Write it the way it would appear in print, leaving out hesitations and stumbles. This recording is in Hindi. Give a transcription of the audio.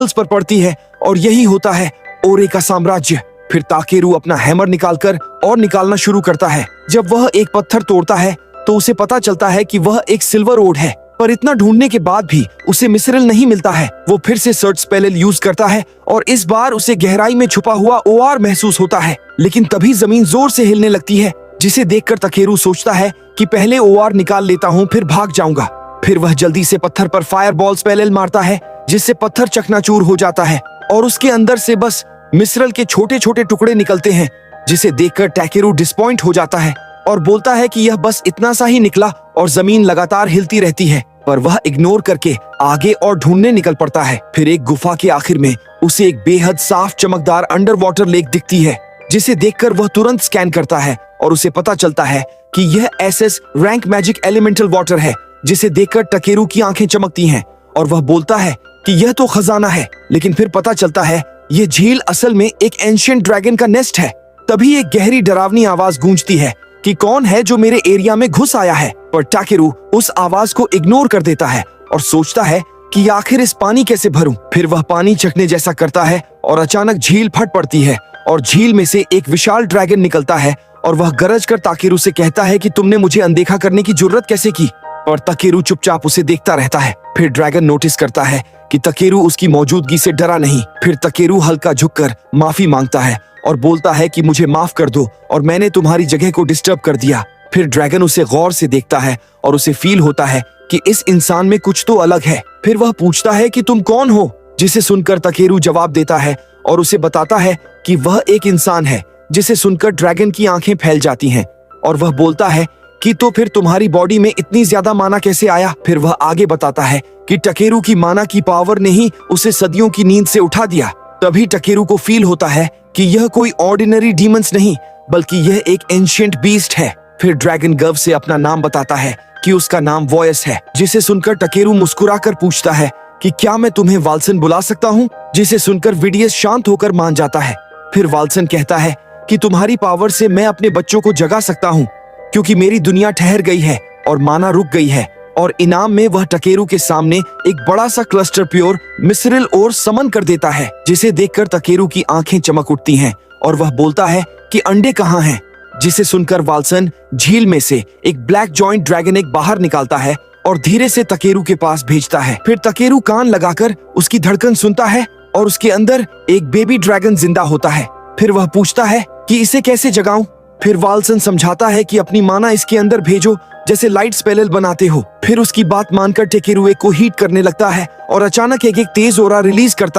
पर पड़ती है और यही होता है ओरे का साम्राज्य। फिर ताकेरू अपना हैमर निकालकर और निकालना शुरू करता है। जब वह एक पत्थर तोड़ता है तो उसे पता चलता है कि वह एक सिल्वर ओड है, पर इतना ढूंढने के बाद भी उसे मिसरल नहीं मिलता है। वो फिर से सर्च स्पेल यूज करता है और इस बार उसे गहराई में छुपा हुआ ओआर महसूस होता है। लेकिन तभी जमीन जोर से हिलने लगती है, जिसे देखकर ताकेरू सोचता है कि पहले ओआर निकाल लेता हूँ, फिर भाग जाऊंगा। फिर वह जल्दी से पत्थर पर फायर बॉल स्पेल मारता है, जिससे पत्थर चकनाचूर हो जाता है और उसके अंदर से बस मिसरल के छोटे छोटे टुकड़े निकलते हैं, जिसे देखकर ताकेरू डिसपॉइंट हो जाता है और बोलता है कि यह बस इतना सा ही निकला और जमीन लगातार हिलती रहती है। पर वह इग्नोर करके आगे और ढूंढने निकल पड़ता है। फिर एक गुफा के आखिर में उसे एक बेहद साफ चमकदार अंडर वाटर लेक दिखती है, जिसे देखकर वह तुरंत स्कैन करता है और उसे पता चलता है कि यह SS rank magic elemental water है, जिसे देखकर ताकेरू की आंखें चमकती हैं और वह बोलता है कि यह तो खजाना है। लेकिन फिर पता चलता है यह झील असल में एक एंशिएंट ड्रैगन का नेस्ट है। तभी एक गहरी डरावनी आवाज गूंजती है कि कौन है जो मेरे एरिया में घुस आया है। पर ताकेरू उस आवाज को इग्नोर कर देता है और सोचता है कि आखिर इस पानी कैसे भरूं। फिर वह पानी चखने जैसा करता है और अचानक झील फट पड़ती है और झील में से एक विशाल ड्रैगन निकलता है और वह गरज कर ताकेरू से कहता है कि तुमने मुझे अनदेखा करने की जुर्रत कैसे की। और ताकेरू चुपचाप उसे देखता रहता है। फिर ड्रैगन नोटिस करता है कि ताकेरू उसकी मौजूदगी से डरा नहीं। फिर ताकेरू हल्का झुककर माफी मांगता है और बोलता है कि मुझे माफ कर दो और मैंने तुम्हारी जगह को डिस्टर्ब कर दिया। फिर ड्रैगन उसे गौर से देखता है और उसे फील होता है कि इस इंसान में कुछ तो अलग है। फिर वह पूछता है कि तुम कौन हो, जिसे सुनकर ताकेरू जवाब देता है और उसे बताता है कि वह एक इंसान है। जिसे सुनकर ड्रैगन की आंखें फैल जाती हैं और वह बोलता है कि तो फिर तुम्हारी बॉडी में इतनी ज्यादा माना कैसे आया। फिर वह आगे बताता है कि ताकेरू की माना की पावर ने ही उसे सदियों की नींद से उठा दिया। तभी ताकेरू को फील होता है कि यह कोई ऑर्डिनरी डीमंस नहीं, बल्कि यह एक एंशिएंट बीस्ट है। फिर ड्रैगन गर्व से अपना नाम बताता है कि उसका नाम वॉयस है, जिसे सुनकर ताकेरू मुस्कुराकर पूछता है कि क्या मैं तुम्हें वाल्सन बुला सकता हूँ। जिसे सुनकर विडियस शांत होकर मान जाता है। फिर वाल्सन कहता है कि तुम्हारी पावर से मैं अपने बच्चों को जगा सकता हूँ, क्योंकि मेरी दुनिया ठहर गई है और माना रुक गई है। और इनाम में वह ताकेरू के सामने एक बड़ा सा क्लस्टर प्योर मिसरल और समन कर देता है, जिसे देखकर ताकेरू की आंखें चमक उठती हैं और वह बोलता है कि अंडे कहाँ हैं। जिसे सुनकर वाल्सन झील में से एक ब्लैक जॉइंट ड्रैगन एक बाहर निकालता है और धीरे से ताकेरू के पास भेजता है। फिर ताकेरू कान लगाकर उसकी धड़कन सुनता है और उसके अंदर एक बेबी ड्रैगन जिंदा होता है। फिर वह पूछता है कि इसे कैसे जगाऊं। फिर वाल्सन समझाता है कि अपनी माना इसके अंदर भेजो, जैसे लाइट स्पेल बनाते हो। फिर उसकी बात मानकर ताकेरू को हीट करने लगता है और अचानक एक तेज ओरा रिलीज करता